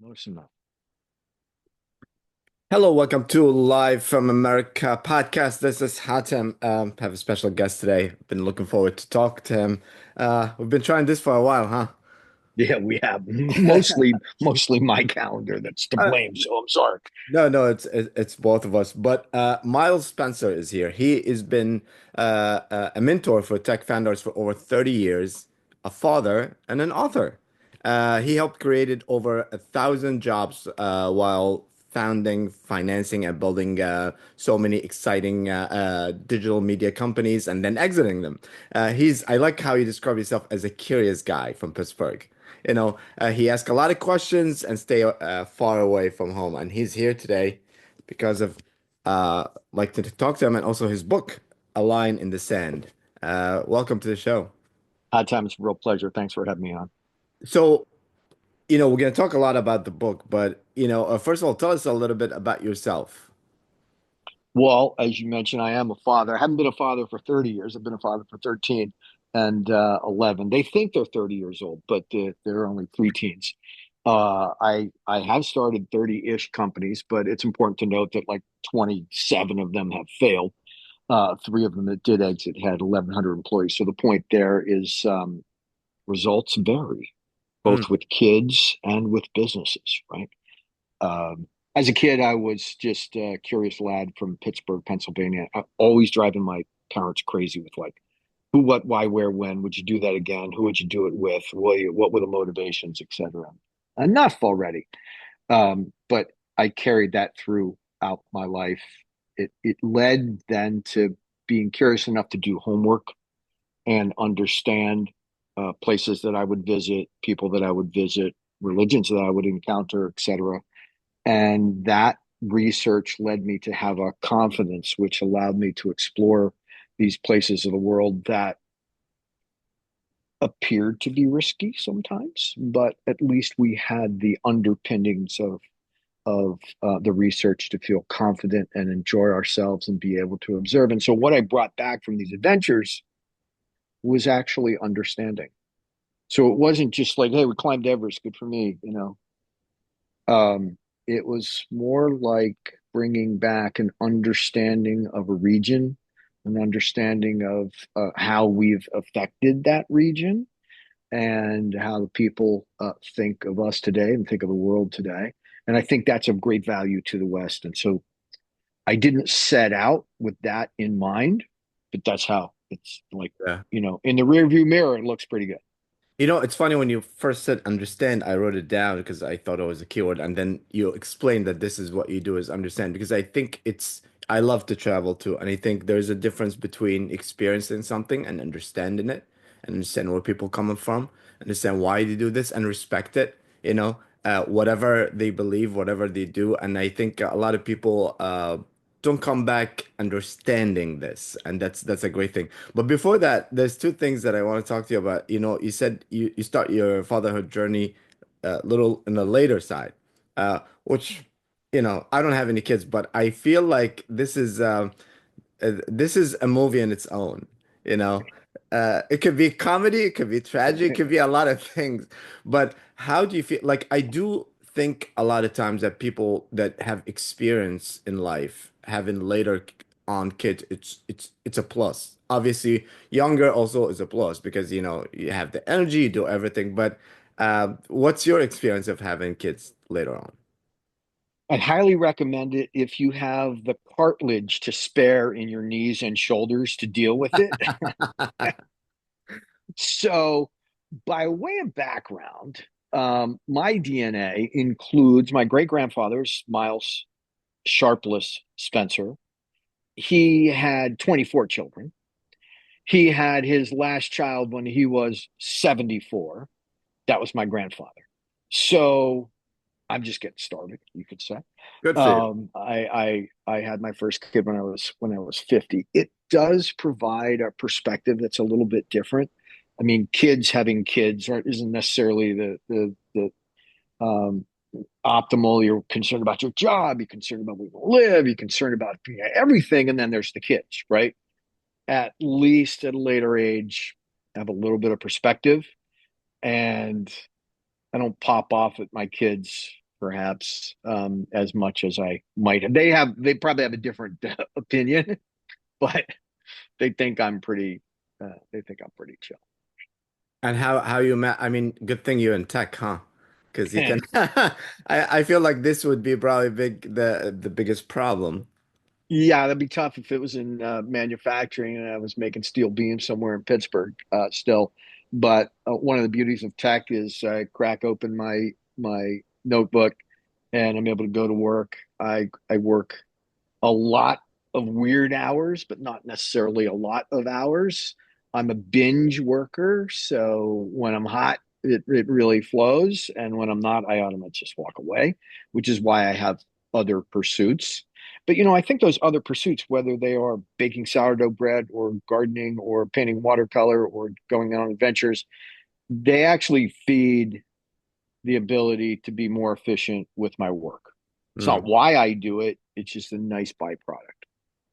Close enough. Hello, welcome to Live from America podcast. This is Hatem. Have a special guest today. Been looking forward to talk to him. We've been trying this for a while, huh? Yeah, we have mostly my calendar that's to Uh, blame, so I'm sorry. no, it's both of us. But Miles Spencer is here. He has been a mentor for tech founders for over 30 years, a father, and an author. He helped created over 1,000 jobs while founding, financing, and building so many exciting digital media companies, and then exiting them. I like how you describe yourself as a curious guy from Pittsburgh. He asks a lot of questions and stay far away from home. And he's here today because of like to talk to him and also his book, A Line in the Sand. Welcome to the show. Odd time, it's a real pleasure. Thanks for having me on. So, we're going to talk a lot about the book, but first of all, tell us a little bit about yourself. Well, as you mentioned, I am a father. I haven't been a father for 30 years. I've been a father for 13 and 11. They think they're 30 years old, but they're only preteens. I have started 30-ish companies, but it's important to note that like 27 of them have failed. Three of them that did exit had 1,100 employees. So the point there is results vary, Mm, both with kids and with businesses, right? As a kid, I was just a curious lad from Pittsburgh, Pennsylvania, always driving my parents crazy with like who, what, why, where, when. Would you do that again? Who would you do it with? What were the motivations, etc. Enough already. But I carried that throughout my life. It led then to being curious enough to do homework and understand places that I would visit, people that I would visit, religions that I would encounter, etc. And that research led me to have a confidence which allowed me to explore these places of the world that appeared to be risky sometimes, but at least we had the underpinnings of the research to feel confident and enjoy ourselves and be able to observe. And so, what I brought back from these adventures was actually understanding. So it wasn't just like, hey, we climbed Everest, good for me, you know. It was more like bringing back an understanding of a region, an understanding of how we've affected that region and how the people think of us today and think of the world today. And I think that's of great value to the West. And so I didn't set out with that in mind, but that's how it's like, yeah. in the rear view mirror, it looks pretty good. It's funny when you first said understand, I wrote it down because I thought it was a keyword, and then you explained that this is what you do is understand because I love to travel too, and I think there's a difference between experiencing something and understanding it, and understand where people coming from, understand why they do this, and respect it, whatever they believe, whatever they do, and I think a lot of people don't come back understanding this, and that's a great thing. But before that, there's two things that I want to talk to you about. You said you start your fatherhood journey a little in the later side, which, I don't have any kids, but I feel like this is a movie in its own, you know. It could be comedy, it could be tragic, it could be a lot of things. But how do you feel? Like, I do think a lot of times that people that have experience in life having later on kids, it's a plus. Obviously, younger also is a plus because you have the energy, you do everything. But what's your experience of having kids later on? I'd highly recommend it if you have the cartilage to spare in your knees and shoulders to deal with it. So, by way of background, my DNA includes my great grandfather's Miles Sharpless Spencer. He had 24 children. He had his last child when he was 74. That was my grandfather. So, I'm just getting started, you could say. Good for you. I had my first kid when I was 50. It does provide a perspective that's a little bit different. I mean, kids having kids isn't necessarily the um, optimal. You're concerned about your job, you're concerned about where you live, you're concerned about everything, and then there's the kids, right? At least at a later age, have a little bit of perspective, and I don't pop off at my kids perhaps, as much as I might have. They probably have a different opinion, but they think I'm pretty chill. And how you met? I mean, good thing you're in tech, huh? Because you can. I feel like this would be probably the biggest problem. Yeah, that'd be tough if it was in manufacturing and I was making steel beams somewhere in Pittsburgh still. But one of the beauties of tech is I crack open my notebook and I'm able to go to work. I work a lot of weird hours, but not necessarily a lot of hours. I'm a binge worker, so when I'm hot, it really flows, and when I'm not, I automatically just walk away, which is why I have other pursuits. But I think those other pursuits, whether they are baking sourdough bread or gardening or painting watercolor or going on adventures, they actually feed the ability to be more efficient with my work. It's not Hmm. why I do it, it's just a nice byproduct.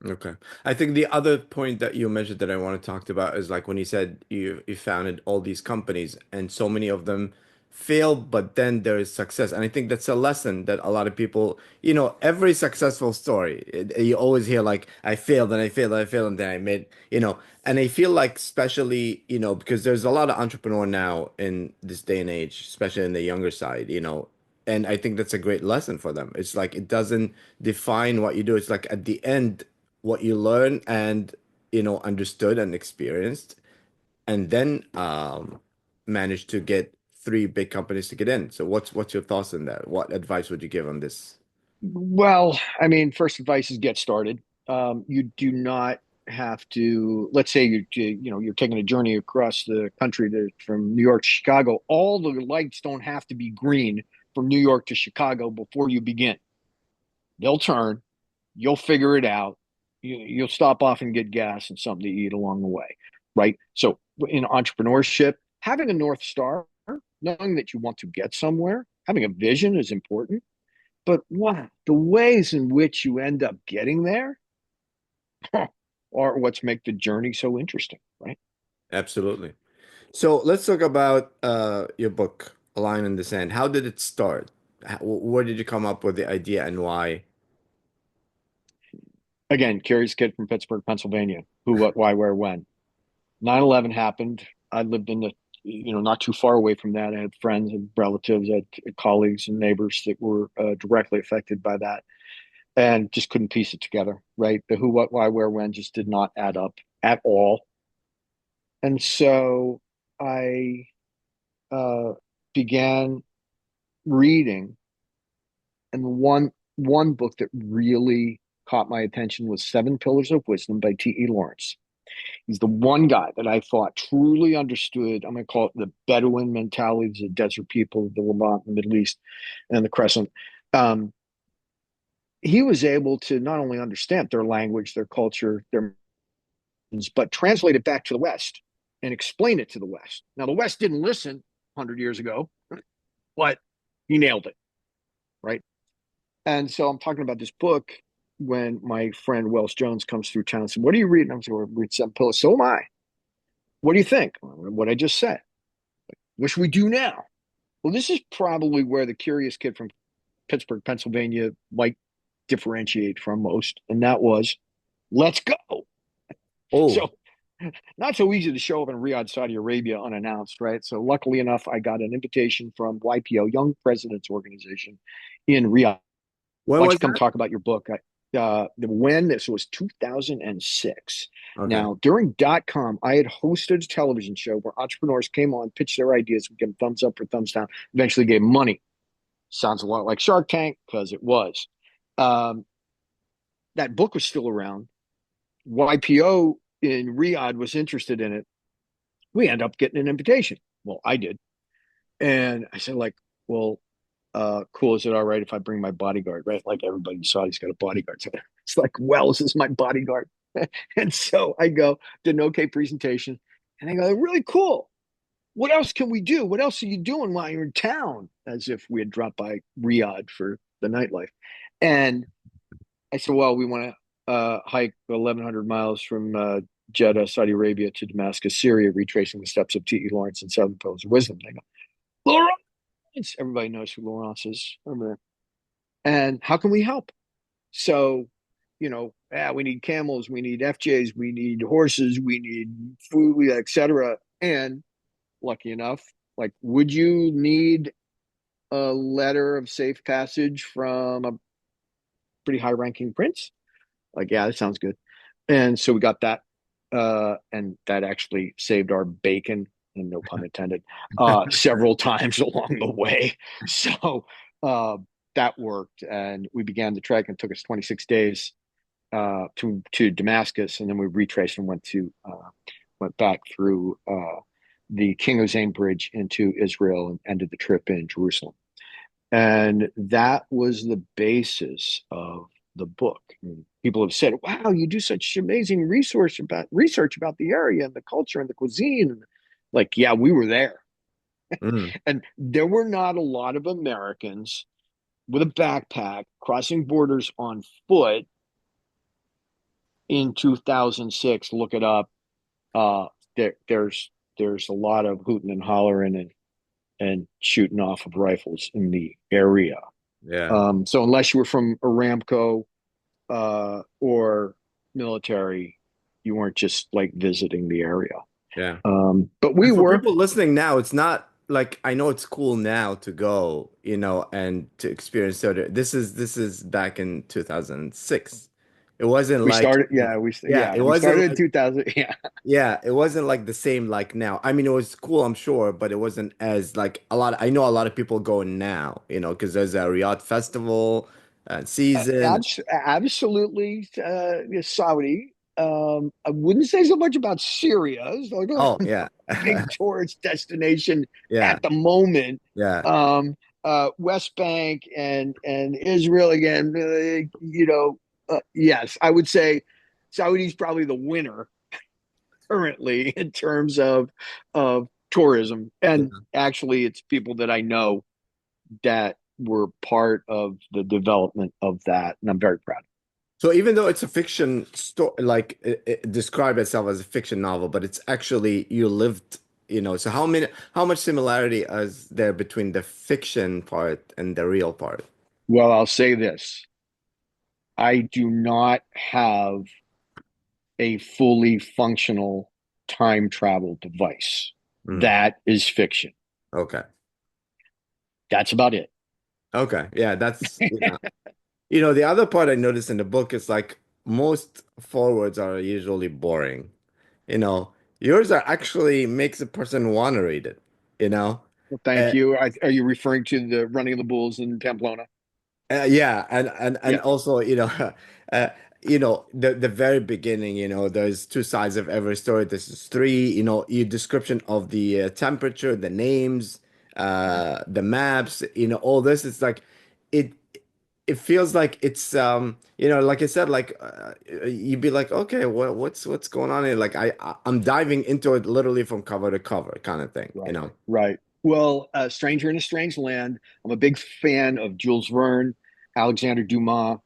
Okay. I think the other point that you mentioned that I want to talk about is like when you said you founded all these companies and so many of them failed, but then there is success. And I think that's a lesson that a lot of people, every successful story, you always hear like I failed and I failed and I failed and then I made, and I feel like especially, because there's a lot of entrepreneur now in this day and age, especially in the younger side, and I think that's a great lesson for them. It's like it doesn't define what you do. It's like at the end what you learn and understood and experienced and then managed to get three big companies to get in. So what's your thoughts on that? What advice would you give on this? Well, I mean, first advice is get started. You do not have to, let's say you're taking a journey across the country from New York to Chicago. All the lights don't have to be green from New York to Chicago before you begin. They'll turn, you'll figure it out. You'll stop off and get gas and something to eat along the way, right? So in entrepreneurship, having a North Star, knowing that you want to get somewhere, having a vision is important. But wow, the ways in which you end up getting there are what's make the journey so interesting, right? Absolutely. So let's talk about your book, A Line in the Sand. How did it start? Where did you come up with the idea and why? Again, curious kid from Pittsburgh, Pennsylvania. Who, what, why, where, when. 9/11 happened. I lived in not too far away from that. I had friends and relatives, I had colleagues and neighbors that were directly affected by that and just couldn't piece it together, right? The who, what, why, where, when just did not add up at all. And so I uh, began reading, and one book that really caught my attention was Seven Pillars of Wisdom by T.E. Lawrence. He's the one guy that I thought truly understood. I'm going to call it the Bedouin mentality, the desert people, the Levant, the Middle East, and the Crescent. Um, he was able to not only understand their language, their culture, their but translate it back to the West and explain it to the West. Now, the West didn't listen 100 years ago, but he nailed it, right? And so I'm talking about this book when my friend Wells Jones comes through town and said, "What are you reading?" I'm saying, "Well, read Seven Pillars." So am I. What do you think? What I just said. Wish we do now. Well, this is probably where the curious kid from Pittsburgh, Pennsylvania might differentiate from most. And that was, let's go. Oh, So not so easy to show up in Riyadh, Saudi Arabia unannounced, right? So luckily enough, I got an invitation from YPO, Young Presidents Organization in Riyadh. when Why don't was you come that? talk about your book? When this was 2006. Okay. Now, during .com, I had hosted a television show where entrepreneurs came on, pitched their ideas, we give them thumbs up or thumbs down, eventually gave money. Sounds a lot like Shark Tank because it was. Um, that book was still around. YPO in Riyadh was interested in it. We end up getting an invitation. Well, I did. And I said, like, well, cool. Is it all right if I bring my bodyguard? Right. Like everybody in Saudi's got a bodyguard. So it's like, Wells is my bodyguard. And so I go, did an okay presentation. And I go, really cool. What else can we do? What else are you doing while you're in town? As if we had dropped by Riyadh for the nightlife. And I said, well, we want to hike 1,100 miles from Jeddah, Saudi Arabia to Damascus, Syria, retracing the steps of T.E. Lawrence and Seven Pillars of Wisdom. They go, all right. Everybody knows who Lawrence is. And how can we help? So, yeah, we need camels, we need FJs, we need horses, we need food, etc. And lucky enough, like, would you need a letter of safe passage from a pretty high-ranking prince? Like, yeah, that sounds good. And so we got that, and that actually saved our bacon, and no pun intended, several times along the way. So uh, that worked, and we began the trek, and it took us 26 days to Damascus, and then we retraced and went back through the King Hussein Bridge into Israel and ended the trip in Jerusalem. And that was the basis of the book. And people have said, "Wow, you do such amazing research about the area and the culture and the cuisine." And like, yeah, we were there, Mm, and there were not a lot of Americans with a backpack crossing borders on foot in 2006. Look it up. Uh, there's a lot of hooting and hollering and shooting off of rifles in the area. yeah, So unless you were from Aramco or military, you weren't just like visiting the area. yeah. But we And for were. people listening now, it's not like I know it's cool now to go, and to experience soda. This is back in 2006. It wasn't We like, started. yeah, it we wasn't started in like 2000. Yeah, yeah, it wasn't like the same like now. I mean, it was cool, I'm sure, but it wasn't as like a lot. I know a lot of people go now, because there's a Riyadh festival season. absolutely. Saudi. I wouldn't say so much about Syria. It's like a Oh yeah, big tourist destination yeah, at the moment. yeah. West Bank and Israel again. Yes, I would say Saudi's probably the winner currently in terms of tourism. And actually, it's people that I know that were part of the development of that, and I'm very proud. So even though it's a fiction story, like it described itself as a fiction novel, but it's actually you lived, So how much similarity is there between the fiction part and the real part? Well, I'll say this: I do not have a fully functional time travel device. Mm, That is fiction. okay. That's about it. Okay. Yeah, the other part I noticed in the book is like most forwards are usually boring. Yours are actually makes a person want to read it, you know? Well, thank Uh, you. Are you referring to the running of the bulls in Pamplona? yeah, and Yeah. also, uh, the very beginning, there's two sides of every story. This is three, your description of the temperature, the names, the maps, all this. It's like it it feels like it's like I said, like you'd be like, okay, what's going on here? Like I'm diving into it literally from cover to cover kind of thing, Right, right. Well, Stranger in a Strange Land. I'm a big fan of Jules Verne, Alexander Dumas,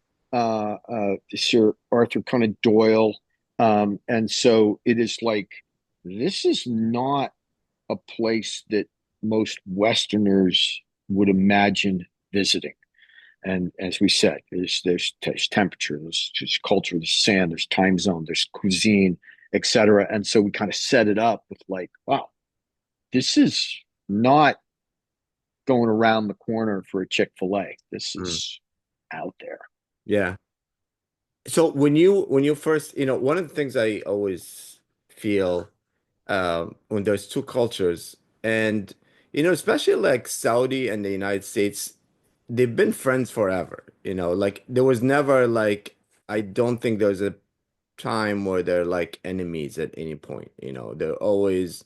Sir Arthur Conan Doyle, and so it is like this is not a place that most Westerners would imagine visiting. And as we said, there's temperature, there's culture, there's sand, there's time zone, there's cuisine, etc. And so we kind of set it up with like, wow, this is not going around the corner for a Chick-fil-A. This Mm, is out there. yeah. So when you first, one of the things I always feel when there's two cultures, and especially like Saudi and the United States, they've been friends forever. Like there was never like I don't think there was a time where they're like enemies at any point. They're always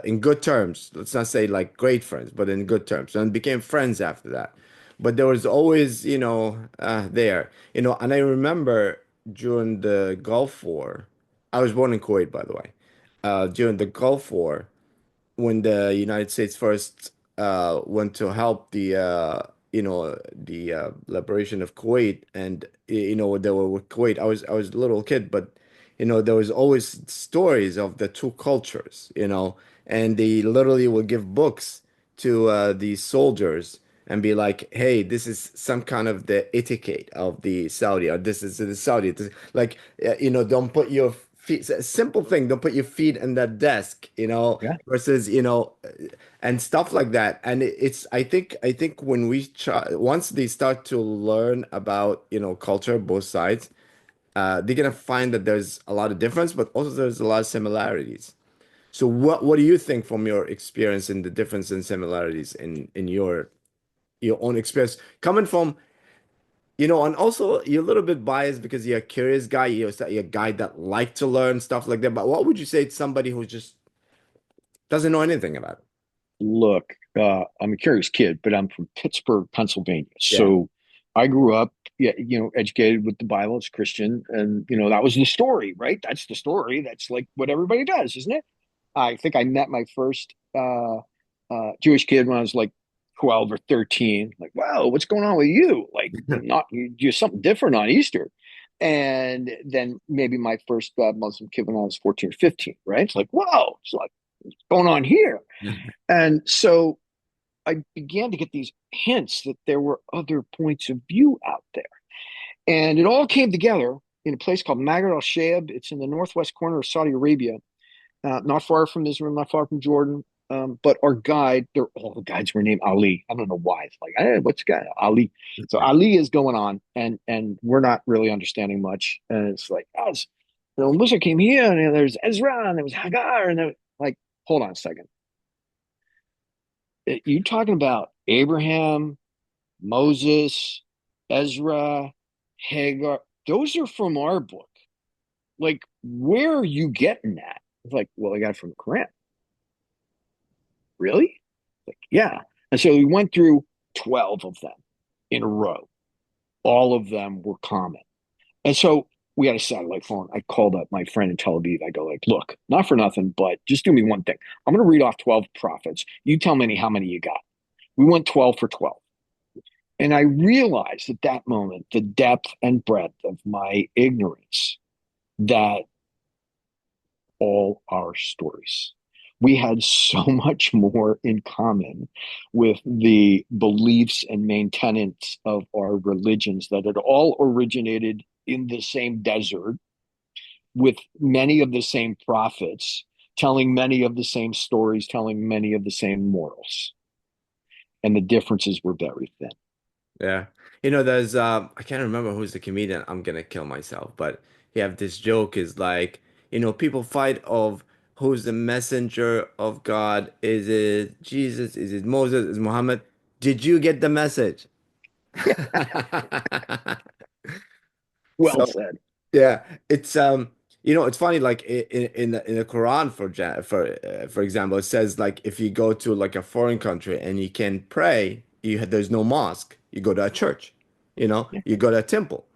in good terms. Let's not say like great friends, but in good terms, and became friends after that. But there was always, there, and I remember during the Gulf War, I was born in Kuwait, by the way. During the Gulf War, when the United States first went to help the liberation of Kuwait, and they were with Kuwait. I was a little kid, but there was always stories of the two cultures, and they literally would give books to these soldiers and be like, hey, this is some kind of the etiquette of the Saudi, or this is the Saudi. Like, don't put your feet, a simple thing, don't put your feet in that desk, Yeah. versus, and stuff like that. And I think when we try, once they start to learn about, culture, both sides, they're gonna find that there's a lot of difference, but also there's a lot of similarities. So what do you think from your experience in the difference and similarities in your own experience coming from, and also you're a little bit biased because you're a curious guy, you're a guy that like to learn stuff like that. But what would you say to somebody who just doesn't know anything about it? Look, I'm a curious kid, but I'm from Pittsburgh, Pennsylvania. Yeah. So I grew up, yeah, educated with the Bible as Christian, and that was the story, right? That's the story. That's like what everybody does, isn't it? I think I met my first Jewish kid when I was like 12 or 13. Like, wow, what's going on with you? Like, not you do something different on Easter. And then maybe my first Muslim kid when I was 14 or 15, right? It's like, whoa, it's like, what's going on here? And so I began to get these hints that there were other points of view out there. And it all came together in a place called Maghreb al Shayb. It's in the northwest corner of Saudi Arabia, not far from Israel, not far from Jordan. But our guide, all the guides were named Ali. I don't know why. It's like, hey, what's the guy? Ali. So Ali is going on, and we're not really understanding much. And it's like, Musa came here, and there's Ezra, and there was Hagar, and like, hold on a second. You talking about Abraham, Moses, Ezra, Hagar? Those are from our book. Like, where are you getting that? It's like, well, I got it from the Quran. Really? Like, yeah. And so we went through 12 of them in a row. All of them were common. And so we had a satellite phone. I called up my friend in Tel Aviv. I go like, look, not for nothing, but just do me one thing. I'm going to read off 12 prophets. You tell me how many you got. We went 12 for 12. And I realized at that moment the depth and breadth of my ignorance that all our stories. We had so much more in common with the beliefs and main tenets of our religions that had all originated in the same desert with many of the same prophets, telling many of the same stories, telling many of the same morals. And the differences were very thin. Yeah. There's I can't remember who's the comedian. I'm gonna kill myself, but he have this joke is like, people fight of who's the messenger of God. Is it Jesus? Is it Moses? Is it Muhammad? Did you get the message? Well So said. yeah, it's funny like in the Quran for example, it says like if you go to like a foreign country and you can pray, there's no mosque, you go to a church, Yeah, you go to a temple.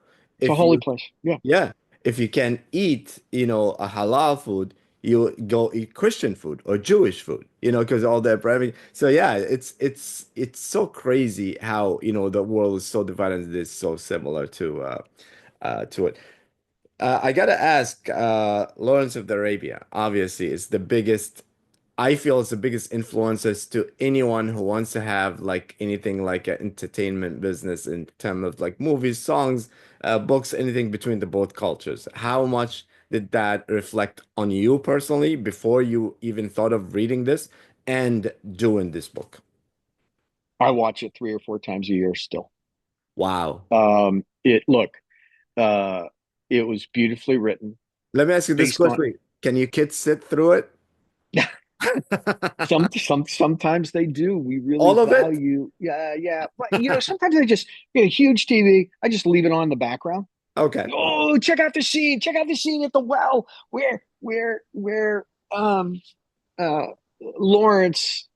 it's a If holy you place. Yeah. Yeah, if you can eat, a halal food, you go eat Christian food or Jewish food, because all that praying. So yeah, it's so crazy how, the world is so divided and it's so similar to it. I gotta ask, Lawrence of Arabia, obviously, is the biggest, I feel it's the biggest influences to anyone who wants to have like anything like an entertainment business in terms of like movies, songs, books, anything between the both cultures. How much did that reflect on you personally before you even thought of reading this and doing this book? I watch it 3 or 4 times a year still. Wow. It look, uh, it was beautifully written, Let me ask you this based on question. Can you kids sit through it? sometimes they do. We really All of it? value, yeah, yeah. But sometimes I just get a huge TV. I just leave it on in the background. Okay. Okay. Oh, check out the scene! Check out the scene at the well where uh Lawrence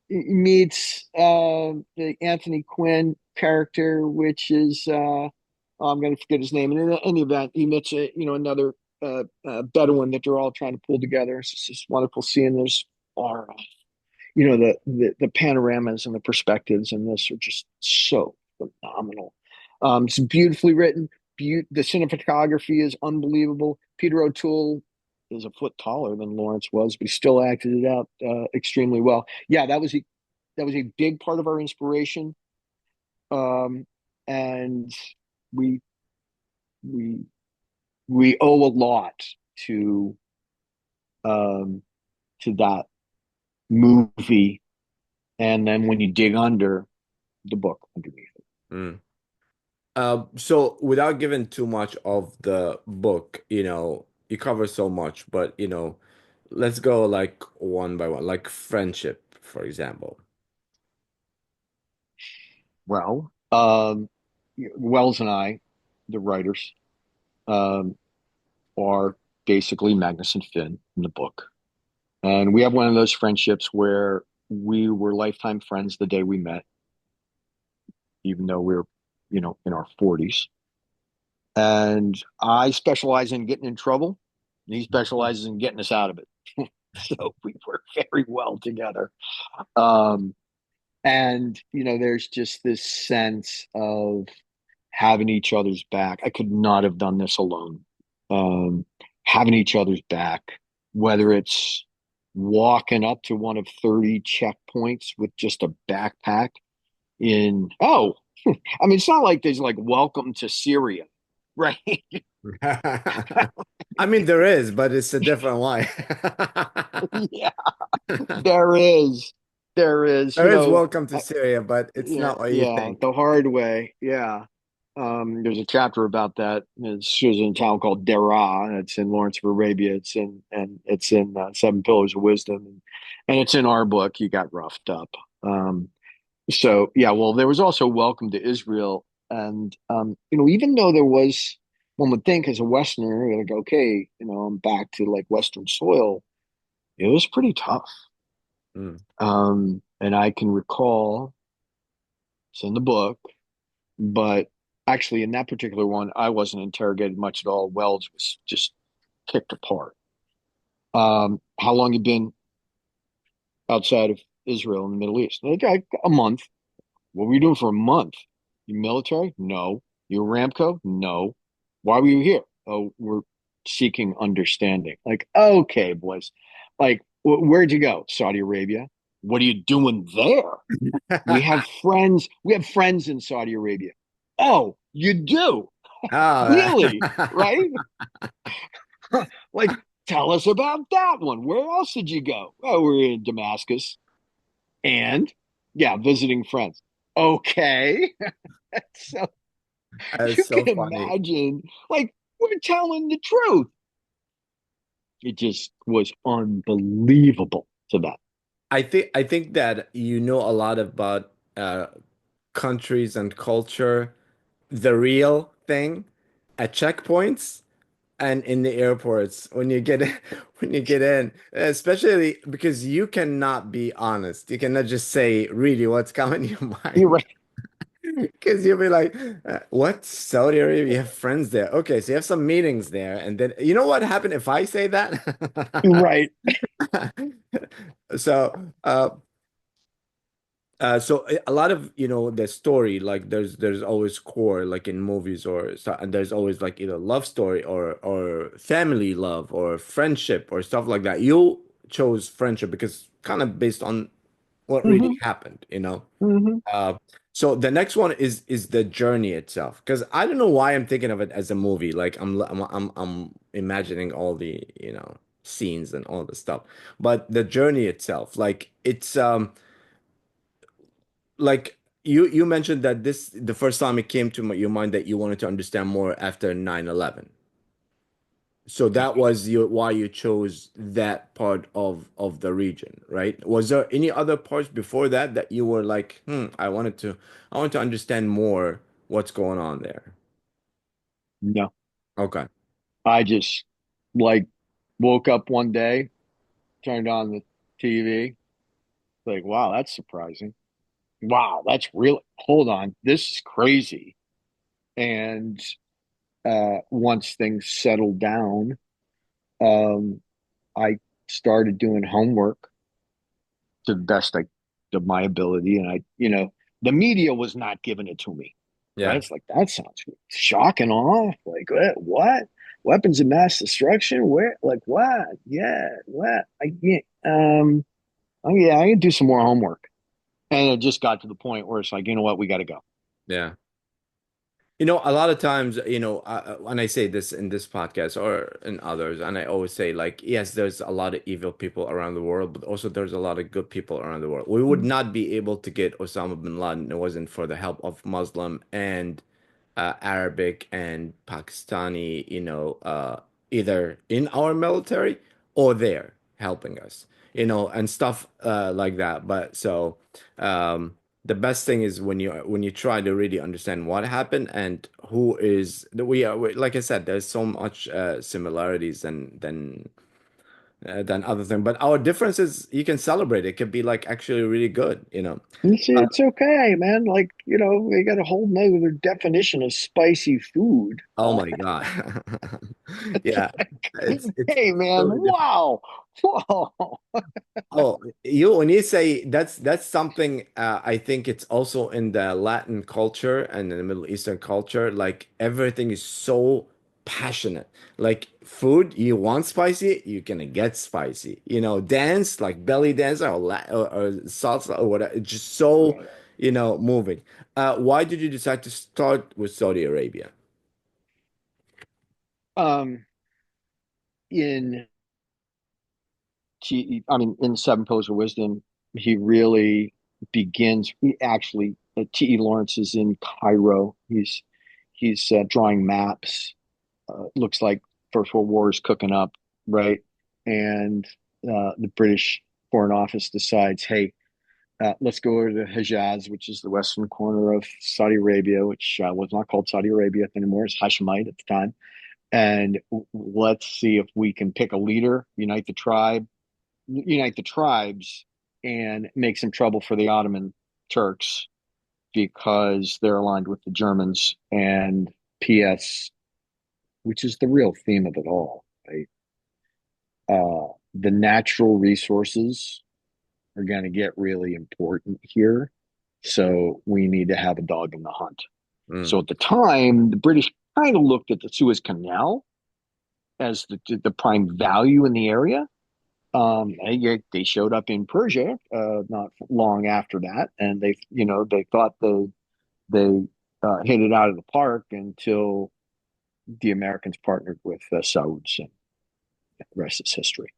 meets the Anthony Quinn character, which is I'm going to forget his name. And in any event, he meets another Bedouin that they're all trying to pull together. It's just this wonderful scene. There's are the panoramas and the perspectives in this are just so phenomenal. It's beautifully written. The cinematography is unbelievable. Peter O'Toole is a foot taller than Lawrence was, but he still acted it out extremely well. Yeah, that was that was a big part of our inspiration. Um, and we we we owe a lot to um, to that movie, and then when you dig under the book underneath it. Mm. So without giving too much of the book, you cover so much, but let's go like one by one, like friendship, for example. Well, Wells and I, the writers, um, are basically Magnus and Finn in the book. And we have one of those friendships where we were lifetime friends the day we met, even though we are in our 40s. And I specialize in getting in trouble, and he specializes in getting us out of it. So we work very well together. Um, and, there's just this sense of having each other's back. I could not have done this alone. Um, Having each other's back, whether it's walking up to one of 30 checkpoints with just a backpack I mean, it's not like there's like welcome to Syria, right? I mean, there is, but it's a different way. Yeah, there is. There is, There is welcome to I, Syria, but it's yeah, not what you yeah, think. the hard way. Yeah. There's a chapter about that. She was in a town called Dera. It's in Lawrence of Arabia. It's in Seven Pillars of Wisdom, and it's in our book. You got roughed up. So yeah, well, there was also Welcome to Israel, and even though there was, one would think as a Westerner, you're like, okay, I'm back to like Western soil. It was pretty tough. Mm. And I can recall it's in the book, but actually in that particular one, I wasn't interrogated much at all. Wells was just kicked apart. How long you been outside of Israel in the Middle East? Like a month. What were you doing for a month? You military? No. You Ramco? No. Why were you here? Oh, we're seeking understanding. Like, okay, boys. Like, where'd you go? Saudi Arabia. What are you doing there? We have friends. We have friends in Saudi Arabia. Oh, you do? Oh, Really? Right? Like, tell us about that one. Where else did you go? Oh, we're in Damascus. And yeah, visiting friends. Okay. So that's you so can funny. imagine, like, we're telling the truth. It just was unbelievable to them. I think that you know a lot about countries and culture, the real thing at checkpoints and in the airports when you get when you get in, especially because you cannot be honest. You cannot just say really what's coming to your You're mind. right. Because you'll be like, what? Saudi Arabia? You have friends there. Okay, so you have some meetings there. And then, you know what happened if I say You're that? right. So, so a lot of, the story, like there's always core, like in movies or so, and there's always like either love story or family love or friendship or stuff like that. You chose friendship because kind of based on what really Hmm. happened. Hmm. Uh, so the next one is the journey itself, because I don't know why I'm thinking of it as a movie. Like I'm imagining all the scenes and all the stuff, but the journey itself, like it's like you mentioned that this the first time it came to your mind that you wanted to understand more after 9/11. So Yeah. that was why you chose that part of the region, right? Was there any other parts before that that you were like, I want to understand more what's going on there. No, Okay. I just like woke up one day, turned on the TV, like, wow, that's surprising. Wow, that's really, hold on, this is crazy. And once things settled down, um, I started doing homework to the best of my ability. And the media was not giving it to me, right? Yeah. It's like, that sounds shock and awe. Like, what? Weapons of mass destruction? Where? Like, what? Yeah, what? Oh, yeah, I can do some more homework. And it just got to the point where it's like, you know what, we got to go. Yeah. You know, a lot of times, when I say this in this podcast or in others, and I always say, like, yes, there's a lot of evil people around the world, but also there's a lot of good people around the world. We would not be able to get Osama bin Laden if it wasn't for the help of Muslim and Arabic and Pakistani, either in our military or there helping us, and stuff like that. But so the best thing is when you try to really understand what happened and who is that like I said, there's so much similarities than other thing, but our differences you can celebrate. It could be like actually really good. It's okay, man. Like, we got a whole nother definition of spicy food. Oh my God. Yeah. It's Hey, man. totally different. Wow. Whoa. Oh, when you say that's something I think it's also in the Latin culture and in the Middle Eastern culture, like everything is so passionate. Like food, you want spicy, you're gonna get spicy. Dance, like belly dance or salsa or whatever. It's just so, moving. Why did you decide to start with Saudi Arabia? Um, in in Seven Pillars of Wisdom, he really begins. He actually, T.E. Lawrence is in Cairo. He's drawing maps. Looks like First World War is cooking up, right? And the British Foreign Office decides, hey, let's go over to Hejaz, which is the western corner of Saudi Arabia, which was not called Saudi Arabia anymore. It's Hashemite at the time. And let's see if we can pick a leader, unite the tribes, and make some trouble for the Ottoman Turks because they're aligned with the Germans. And P.S., which is the real theme of it all, right? The natural resources are going to get really important here. So we need to have a dog in the hunt. So Mm, at the time, the British kind of looked at the Suez Canal as the prime value in the area. They showed up in Persia not long after that, and they thought they hit it out of the park until the Americans partnered with Sauds, and the rest is history.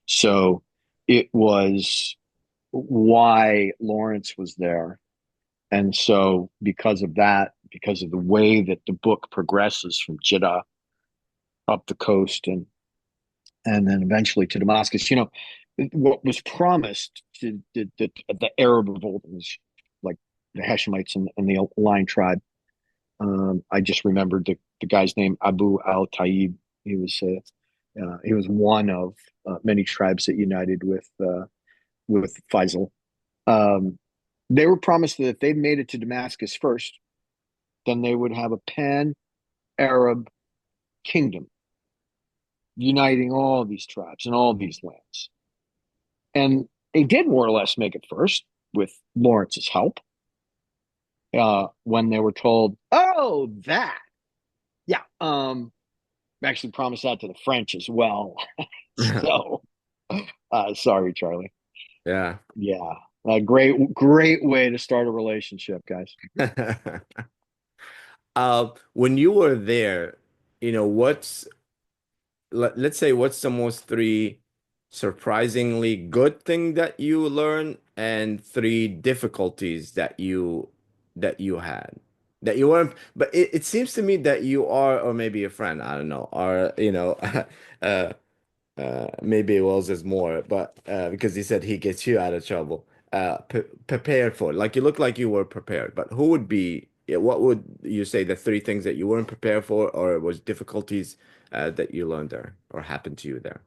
So it was why Lawrence was there. And so, because of that, because of the way that the book progresses from Jeddah up the coast and then eventually to Damascus, what was promised to the Arab revolt was like the Hashemites and the Lion tribe. I just remembered the guy's name, Abu al Taib. He was one of many tribes that united with Faisal. Um, they were promised that if they made it to Damascus first, then they would have a pan Arab kingdom uniting all these tribes and all these lands. And they did more or less make it first with Lawrence's help when they were told, oh, that. Yeah. Actually promised that to the French as well. So, sorry, Charlie. yeah. Yeah. A great way to start a relationship, guys. When you were there, let's say what's the most three surprisingly good thing that you learned and three difficulties that you had that you weren't, but it seems to me that you are, or maybe a friend, I don't know, or uh maybe Wells is more, but because he said he gets you out of trouble. Prepared for it. Like you look like you were prepared, but who would be, yeah, what would you say the three things that you weren't prepared for, or was difficulties that you learned there or happened to you there?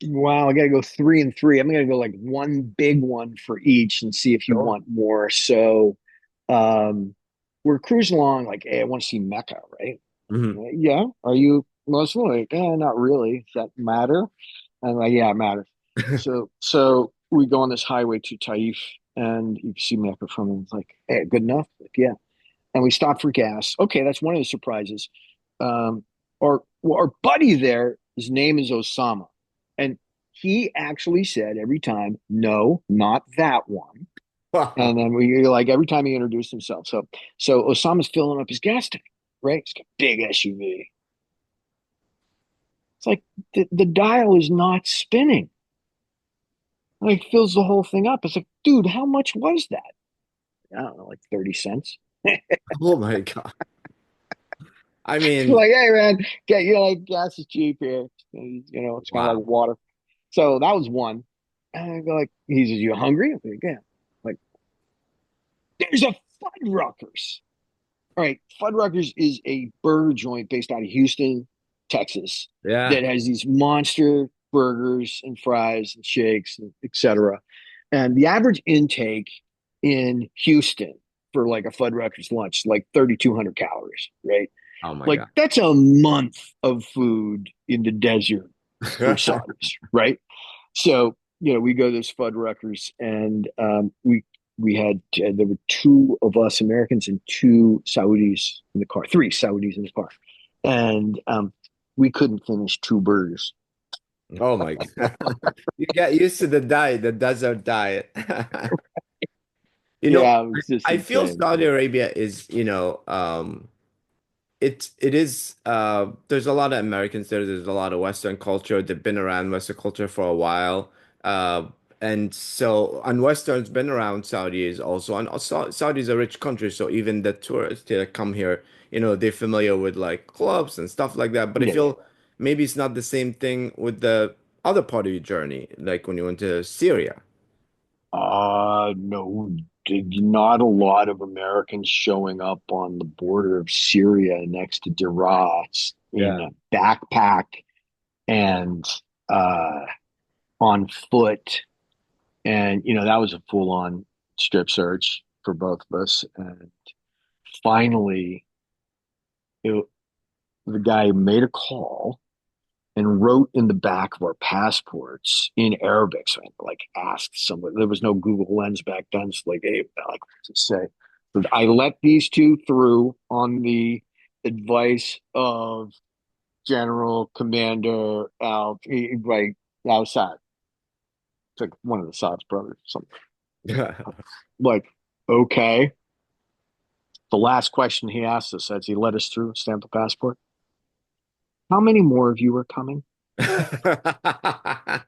Wow, I got to go three and three. I'm going to go like one big one for each and see if you Sure. want more. So, um, we're cruising along, like, hey, I want to see Mecca, right? Hmm. Yeah. Are you Muslim? Like, not really. Does that matter? And I'm like, yeah, it matters. So we go on this highway to Taif, and you can see Mecca from it. It's like, hey, good enough? Like, yeah. And we stop for gas. Okay, that's one of the surprises. Um, our buddy there, his name is Osama, and he actually said every time, no, not that one. And then we like every time he introduced himself. So Osama's filling up his gas tank, right? He's got a big SUV. It's like the dial is not spinning. Like fills the whole thing up. It's like, dude, how much was that? I don't know, like 30 cents. Oh my God. I mean, Like, hey man, get like gas is cheap here. It's kind of like wow. water. So that was one. And I go like, he says, you hungry? I'm like, yeah. Like, there's a Fuddruckers. All right, Fuddruckers is a burger joint based out of Houston, Texas, Yeah. that has these monster burgers and fries and shakes, and et cetera. And the average intake in Houston for like a Fuddruckers lunch, like 3,200 calories, right? Oh my Like God. that's a month of food in the desert for Saudis, right? So, we go to this Fuddruckers and we had there were two of us Americans and two Saudis in the car, three Saudis in the car, and we couldn't finish two burgers. Oh my God. You get used to the diet, the desert diet. You know, Yeah, it was just I feel insane. Saudi Arabia is, it is there's a lot of Americans there, there's a lot of Western culture. They've been around Western culture for a while. Uh and so and Western's been around Saudis also. And also Saudi is a rich country, so even the tourists that come here, they're familiar with like clubs and stuff like that. But I Yeah, yeah. feel maybe it's not the same thing with the other part of your journey, like when you went to Syria. No, not a lot of Americans showing up on the border of Syria next to Daraa in Yeah. a backpack and uh, on foot. And, that was a full on strip search for both of us. And finally, it, the guy made a call and wrote in the back of our passports in Arabic. So I had to like ask somebody. There was no Google Lens back then. So like, hey, like what to say. But I let these two through on the advice of General Commander Al, like Al Saad. It's like one of the Saad's brothers, something like, okay. The last question he asked us as he let us through, stamp the passport. How many more of you are coming? I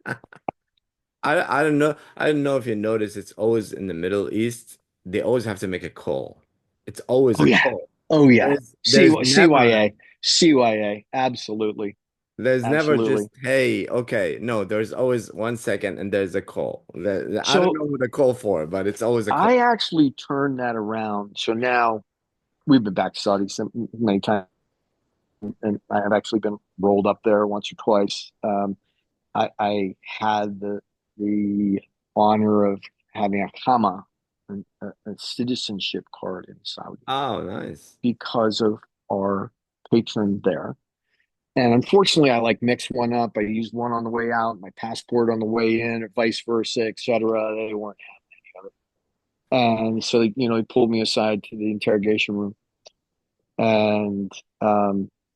don't know. I don't know if you notice, it's always in the Middle East. They always have to make a call. It's always Oh a yeah. call. Oh yeah. There's never CYA. CYA. Absolutely. there's never just, Absolutely. hey, okay. No, there's always 1 second and there's a call. I don't So know what a call for, but it's always a call. I actually turned that around. So now we've been back to Saudi many times, and I have actually been rolled up there once or twice. I had the honor of having a Hama, a citizenship card in Saudi Oh, nice. because of our patron there. And unfortunately, I like mixed one up. I used one on the way out, my passport on the way in, or vice versa, et cetera. They weren't having any of it. And so, he pulled me aside to the interrogation room. And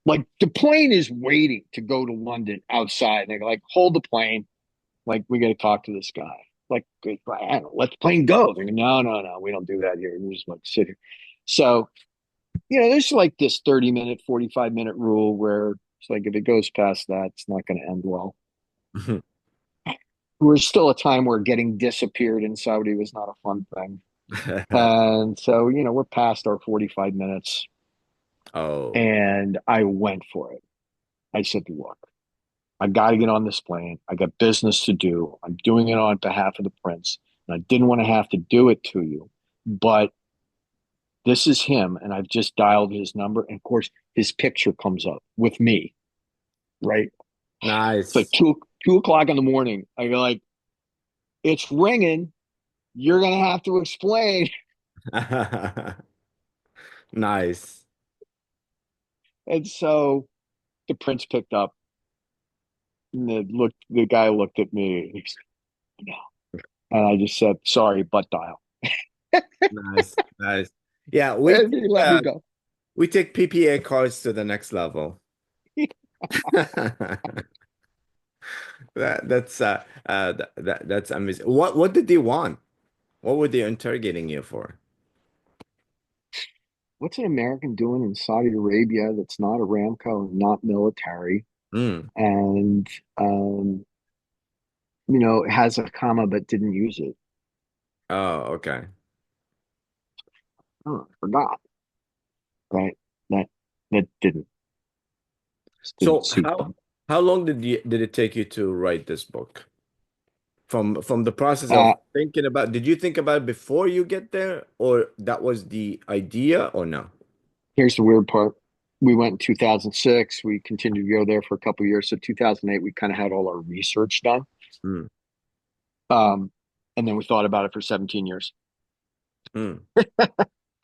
like the plane is waiting to go to London outside. And they're like, hold the plane. Like, we got to talk to this guy. Like, I don't know, let the plane go. They're like, no, no, no, we don't do that here. We just like sit here. So, there's like this 30-minute, 45-minute rule where it's like if it goes past that, it's not going to end well. We're still a time where getting disappeared in Saudi was not a fun thing. And so, we're past our 45 minutes Oh, and I went for it. I said, look, I got to get on this plane. I got business to do. I'm doing it on behalf of the prince. And I didn't want to have to do it to you, but this is him. And I've just dialed his number. And of course, his picture comes up with me, right? It's like nice. 2 o'clock in the morning. I go like, it's ringing. You're gonna have to explain. Nice. And so the prince picked up, and the guy looked at me, and he's like, no. And I just said, sorry, butt dial. Nice. Nice. Yeah, And he let me go. we take PPA cards to the next level. That's amazing. What did they want? What were they interrogating you for? What's an American doing in Saudi Arabia that's not Aramco, not military, Mm. and has a comma but didn't use it? Oh, okay. Oh, I forgot. Right? That that didn't So suit them. how long did it take you to write this book? From the process Uh, of thinking about, did you think about it before you get there, or that was the idea, or no? Here's the weird part. We went in 2006. We continued to go there for a couple of years. So 2008, we kind of had all our research done. Mm. Um, and then we thought about it for 17 years. Mm.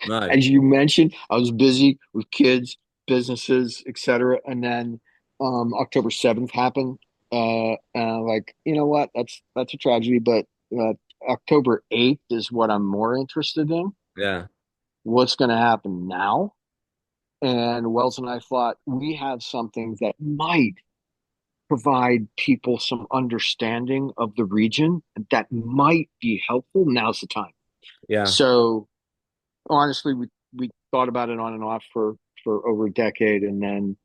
Nice. As you mentioned, I was busy with kids, businesses, etc. And then October 7th happened. Like, you know what? That's a tragedy, but October 8th is what I'm more interested in. Yeah. What's going to happen now? And Wells and I thought we have something that might provide people some understanding of the region that might be helpful. Now's the time. Yeah. So honestly, we thought about it on and off for over a decade, and then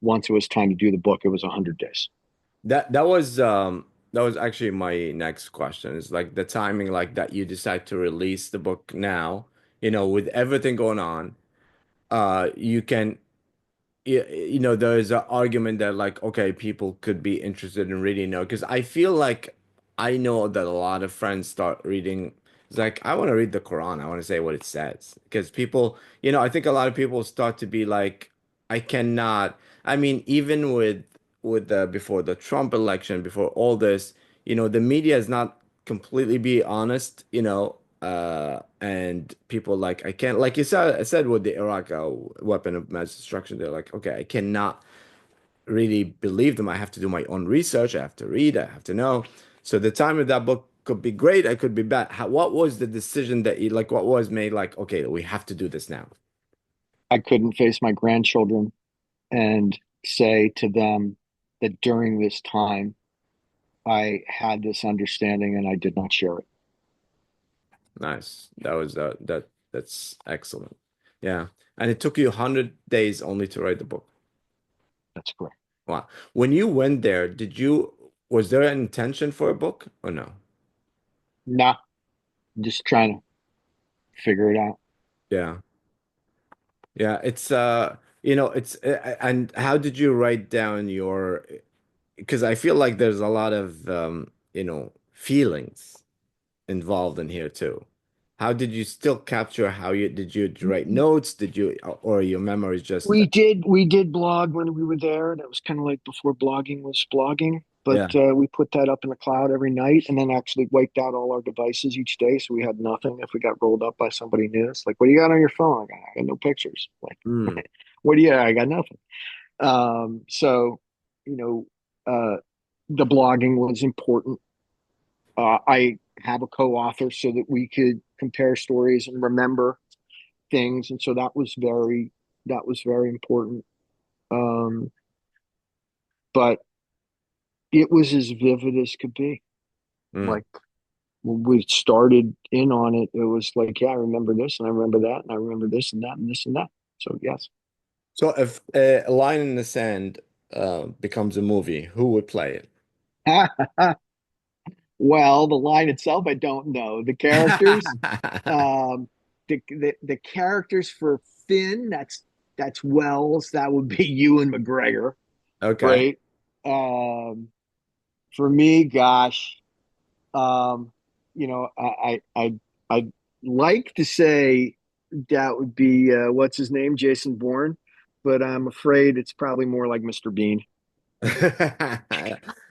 once it was time to do the book, it was 100 days. That was actually my next question. It's like the timing, like that you decide to release the book now, with everything going on, you can there's an argument that, like, okay, people could be interested in reading now, because I feel like I know that a lot of friends start reading. It's like, I want to read the Quran. I want to say what it says, because people, I think a lot of people start to be like, I cannot. I mean, even with the before the Trump election, before all this, the media is not completely be honest, and people like, I can't, like you said, I said with the Iraq weapon of mass destruction, they're like, okay, I cannot really believe them. I have to do my own research. I have to read. I have to know. So the time of that book could be great. I could be bad. What was the decision that you like? What was made like, okay, we have to do this now? I couldn't face my grandchildren and say to them that during this time I had this understanding and I did not share it. Nice. That's excellent. Yeah. And it took you 100 days only to write the book. That's correct. Wow. When you went there, was there an intention for a book or no? Nah, I'm just trying to figure it out. Yeah. Yeah. And how did you write down because I feel like there's a lot of, feelings involved in here too. How did you still capture did you write notes? Or your memories just, We did blog when we were there. That was kind of like before blogging was blogging. But yeah. we put that up in the cloud every night and then actually wiped out all our devices each day. So we had nothing if we got rolled up by somebody new. It's like, what do you got on your phone? I got no pictures. Like, Mm, what do you, I got nothing. So, you know, uh, the blogging was important. I have a co-author so that we could compare stories and remember things. And so that was very important. Um, but it was as vivid as could be. mm. Like when we started in on it, it was like, yeah, I remember this and I remember that and I remember this and that and this and that. So yes. So if A Line in the Sand becomes a movie, who would play it? Well, the line itself, I don't know. The characters, um, the characters for Finn, that's Wells. That would be Ewan McGregor, Okay. right? For me, gosh, um, I like to say that would be what's his name, Jason Bourne, but I'm afraid it's probably more like Mr. Bean.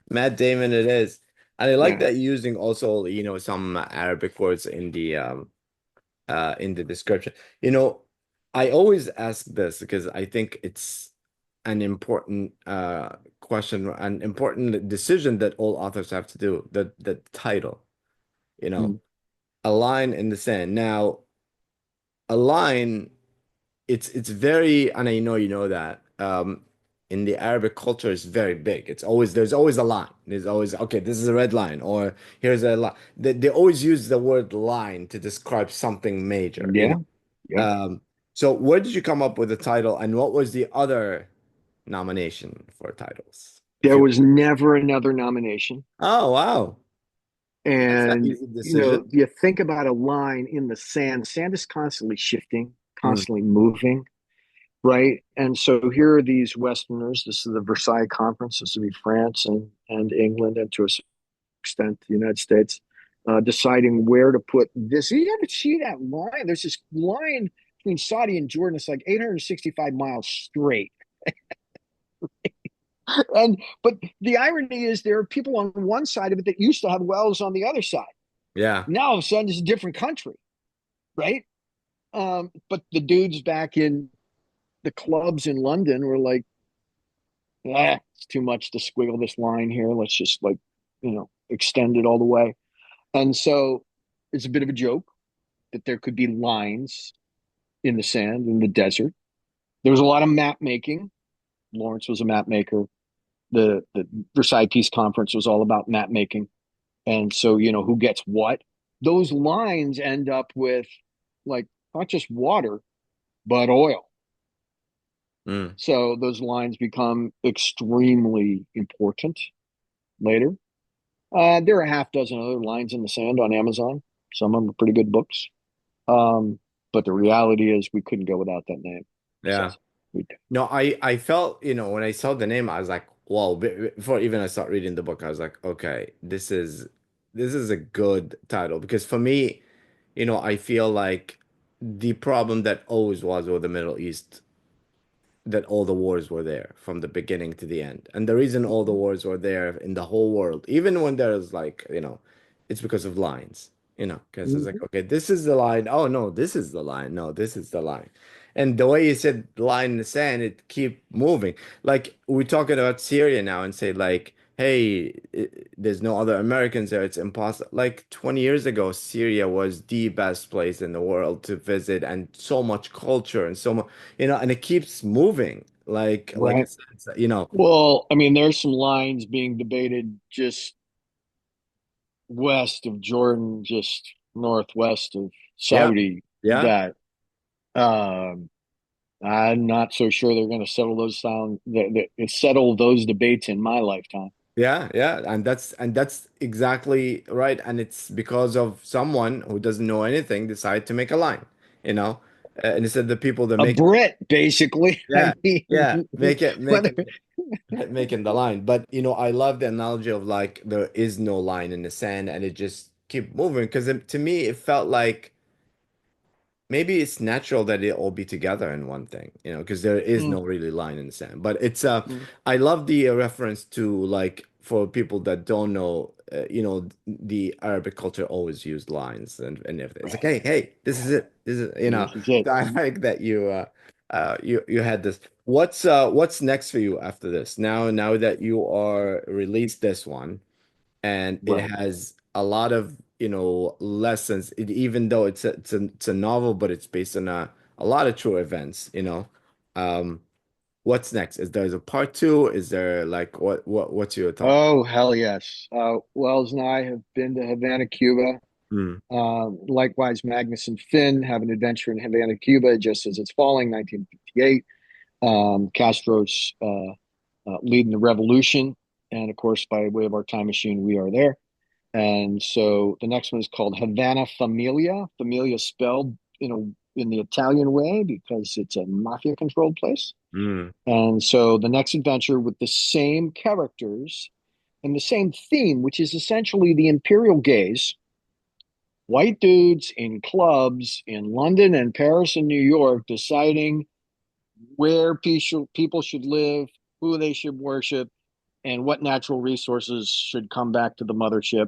Matt Damon it is. And I like Yeah. that using also, some Arabic words in the description. You know, I always ask this because I think it's an important question, an important decision that all authors have to do. The title, you know, Mm. A Line in the Sand. Now, a line, it's very, and I know you know that. in the Arabic culture is very big. There's always a line. There's always, okay, this is a red line, or here's a line. They always use the word line to describe something major, you know. Yeah. Yeah. So where did you come up with the title, and what was the other nomination for titles? If There you, was never another nomination. oh wow, that's an And, easy decision. you think about a line in the sand. Sand is constantly shifting, Mm, constantly moving, right? And so here are these Westerners. This is the Versailles Conference. This would be France and England, and to a certain extent, the United States, deciding where to put this. You ever see that line? There's this line between Saudi and Jordan. It's like 865 miles straight. And but the irony is there are people on one side of it that used to have wells on the other side. yeah. Now all of a sudden it's a different country, right? But the dudes back in the clubs in London were like, it's too much to squiggle this line here. Let's just extend it all the way. And so it's a bit of a joke that there could be lines in the sand in the desert. There was a lot of map making. Lawrence was a map maker. The Versailles Peace Conference was all about map making. And so, who gets what? Those lines end up with like not just water, but oil. Mm, So those lines become extremely important later. There are a half dozen other lines in the sand on Amazon. Some of them are pretty good books. But the reality is we couldn't go without that name. So yeah. we No, I felt, when I saw the name, I was like, whoa, before even I start reading the book, I was like, okay, this is a good title because for me, I feel like the problem that always was with the Middle East, that all the wars were there from the beginning to the end. And the reason all the wars were there in the whole world, even when there's like, it's because of lines, because it's like, Mhm. okay, this is the line. Oh, no, this is the line. No, this is the line. And the way you said line in the sand, it keep moving. Like we're talking about Syria now and say like, hey, there's no other Americans there. It's impossible. Like 20 years ago, Syria was the best place in the world to visit and so much culture and so much and it keeps moving like Right. it's. Well, I mean, there's some lines being debated just west of Jordan, just northwest of Yeah, Saudi yeah, that um, I'm not so sure they're going to settle those debates in my lifetime. yeah, and that's exactly right, and it's because of someone who doesn't know anything decide to make a line, you know, and instead the people that A make Brit, basically. yeah, I mean, yeah, make it whether making the line, but I love the analogy of like there is no line in the sand and it just keep moving because to me it felt like maybe it's natural that it all be together in one thing, because there is Mm, no really line in the sand. But it's mm, I love the reference to like for people that don't know, the Arabic culture always used lines and everything. It's like, hey, hey, this is it. This is, this is it. So I like that you had this. What's next for you after this? Now that you are released this one and it Right. has a lot of lessons even though it's a novel but it's based on a lot of true events um what's next? Is there a part two? Is there like what's your thought? Oh, hell yes. Wells and I have been to Havana, Cuba. Mm, Likewise, Magnus and Finn have an adventure in Havana, Cuba, just as it's falling, 1958. Castro's leading the revolution. And of course, by way of our time machine, we are there. And so the next one is called Havana Familia. Familia spelled, in the Italian way because it's a mafia controlled place. mm, And so the next adventure with the same characters and the same theme, which is essentially the imperial gaze, white dudes in clubs in London and Paris and New York deciding where people should live, who they should worship, and what natural resources should come back to the mothership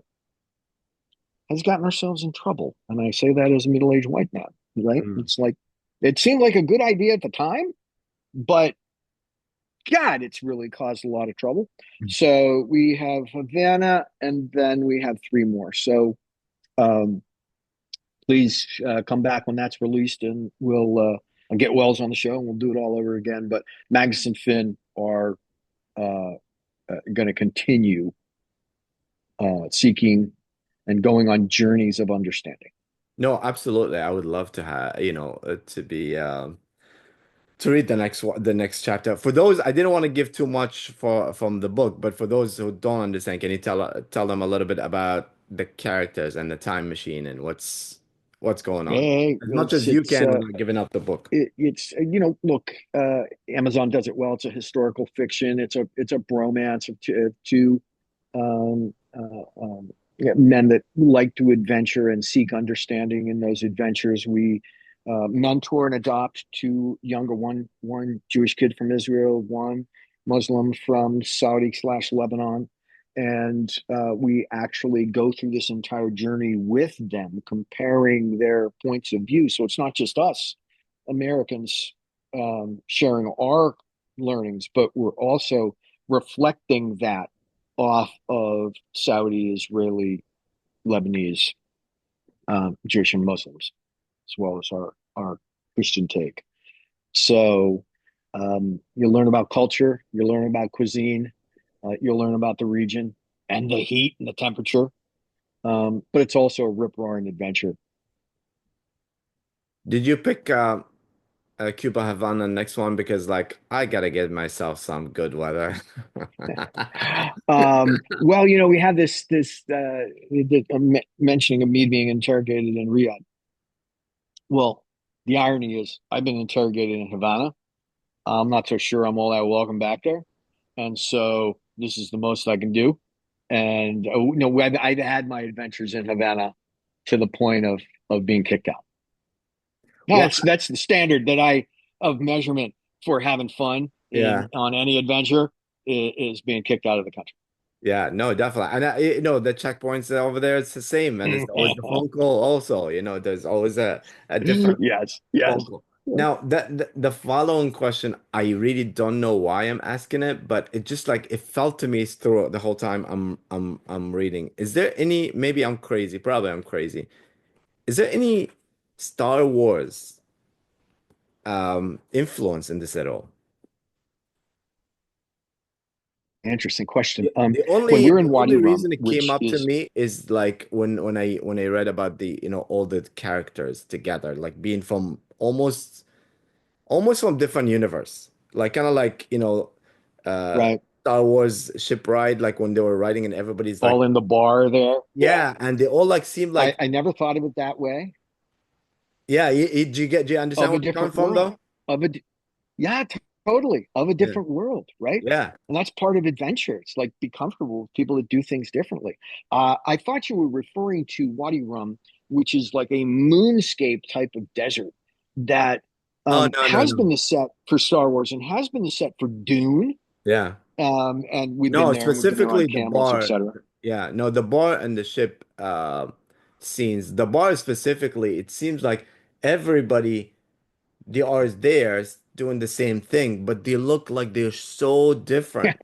has gotten ourselves in trouble. And I say that as a middle aged white man, right? mm. It's like, it seemed like a good idea at the time, but God, it's really caused a lot of trouble. So we have Havana, and then we have three more. So um, please come back when that's released, and we'll get Wells on the show, and we'll do it all over again. But Magnus and Finn are going to continue seeking and going on journeys of understanding. No, absolutely. I would love to have, to read the next chapter. For those, I didn't want to give too much from the book, but for those who don't understand, can you tell them a little bit about the characters and the time machine and what's going on? As much as you It's can without giving up the book. it's look, Amazon does it well. It's a historical fiction. It's a bromance of two yeah, men that like to adventure and seek understanding in those adventures. We mentor and adopt two younger, one Jewish kid from Israel, one Muslim from Saudi/Lebanon, and we actually go through this entire journey with them, comparing their points of view. So it's not just us Americans sharing our learnings, but we're also reflecting that off of Saudi, Israeli, Lebanese, Jewish, and Muslims, as well as our Christian take. So you learn about culture, you learn about cuisine, you'll learn about the region and the heat and the temperature. But it's also a rip roaring adventure. Did you pick Cuba Havana next one? Because like I gotta get myself some good weather. Well, we have this mentioning of me being interrogated in Riyadh. Well, the irony is I've been interrogated in Havana. I'm not so sure I'm all that welcome back there, and so this is the most I can do. And no, I've had my adventures in Havana to the point of being kicked out. Well, That's the standard that I of measurement for having fun yeah. in on any adventure is being kicked out of the country. Yeah, no, definitely. And the checkpoints over there, it's the same. And it's always the phone call also, there's always a different Yes, phone yes. call. Now, the following question, I really don't know why I'm asking it, but it just like it felt to me through the whole time I'm reading. Is there any, maybe I'm crazy, probably I'm crazy. Is there any Star Wars influence in this at all? Interesting question. The When we only were the in Wadi only Rum, reason it came which up to is me is like when I read about the all the characters together, like being from almost from different universe, like kind of like uh right, Star Wars ship ride, like when they were riding and everybody's like, all in the bar there. Yeah, yeah, and they all like seem I, like, I never thought of it that way. yeah. Do you understand Of a where I'm coming different from world. though? Of a Yeah, totally. Of a Yeah, different world, right? yeah. And that's part of adventure. It's like be comfortable with people that do things differently. I thought you were referring to Wadi Rum, which is like a moonscape type of desert that Oh, no, no, has no. been the set for Star Wars and has been the set for Dune. Yeah. And we've been No, there and we've been there on specifically the camels, bar. etc. Yeah, no, the bar and the ship scenes. The bar specifically, it seems like everybody they are there doing the same thing, but they look like they're so different.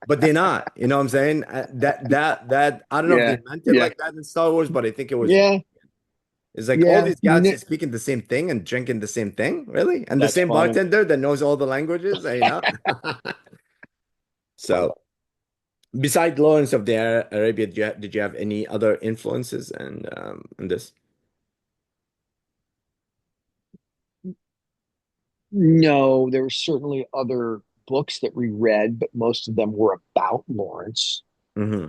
But they're not. You know what I'm saying? That I don't know if Yeah, they meant it yeah, like that in Star Wars, but I think it was. yeah, It's like all yeah. these galaxies speaking the same thing and drinking the same thing, really? And the That's same funny. bartender that knows all the languages. So. Besides Lawrence of the Arabia, did you have any other influences and in this? No, there were certainly other books that we read, but most of them were about Lawrence. Hmm.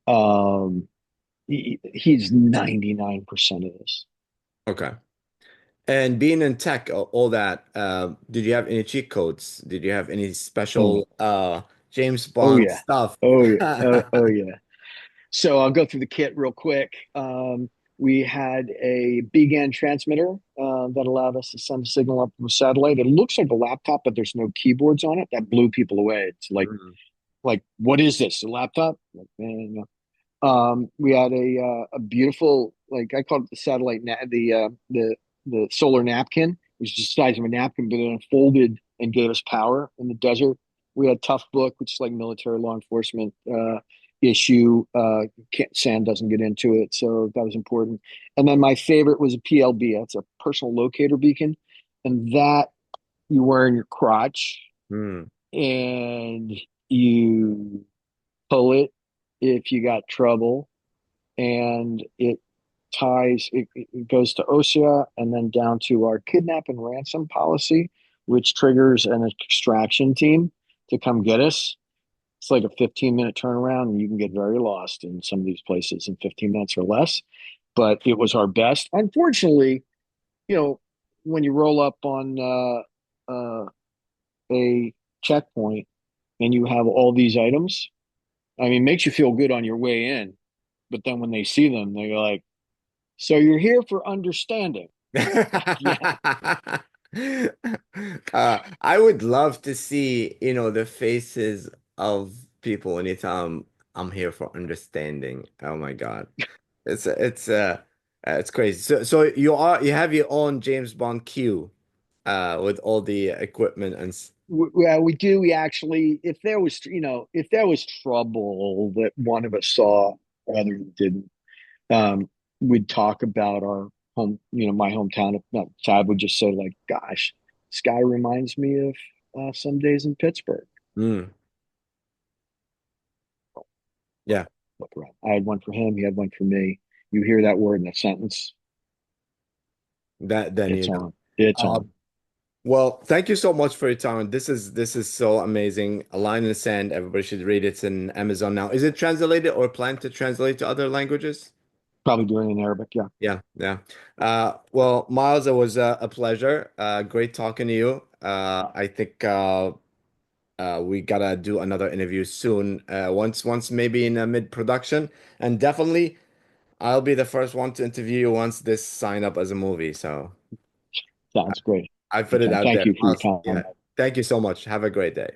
Um, he's 99% of this. Okay. And being in tech, all that, did you have any cheat codes? Did you have any Oh, special James oh Bond yeah. stuff? Oh yeah. Oh yeah. So I'll go through the kit real quick. We had a BGAN transmitter that allowed us to send a signal up from a satellite. It looks like a laptop, but there's no keyboards on it. That blew people away. It's Mhm. like, what is this? A laptop? Like, no. We had a beautiful, like I call it the satellite the solar napkin. It was just the size of a napkin, but it unfolded and gave us power in the desert. We had Tough Book, which is like military law enforcement issue. Sand doesn't get into it, so that was important. And then my favorite was a PLB. That's a personal locator beacon, and that you wear in your crotch. Hmm. and you pull it if you got trouble, and it goes to OSIA and then down to our kidnap and ransom policy, which triggers an extraction team to come get us. It's like a 15-minute turnaround, and you can get very lost in some of these places in 15 minutes or less. But it was our best. Unfortunately, you know, when you roll up on a checkpoint and you have all these items, I mean, it makes you feel good on your way in. But then when they see them, they're like, "So you're here for understanding?" Yeah, I would love to see, the faces of people when you tell them I'm here for understanding. Oh my God. It's crazy. So you have your own James Bond queue with all the equipment well, we do. We actually, if there was trouble that one of us saw, or other didn't, um, we'd talk about our home, my hometown. No, Chad would just say like, "Gosh, this guy reminds me of some days in Pittsburgh." Mm, yeah, Look around. I had one for him. He had one for me. You hear that word in a sentence, that then it's you know. on. It's Uh, on. well, thank you so much for your time. This is so amazing. A Line in the Sand. Everybody should read it. It's in Amazon now. Is it translated or planned to translate to other languages? Probably doing it in Arabic. Yeah, Yeah, yeah. Well, Miles, it was a pleasure. Great talking to you. I think we gotta do another interview soon. Once maybe in mid-production, and definitely I'll be the first one to interview you once this sign up as a movie. So sounds great. I put it Anytime. out Thank there. you for your Miles, yeah. time. Thank you so much. Have a great day.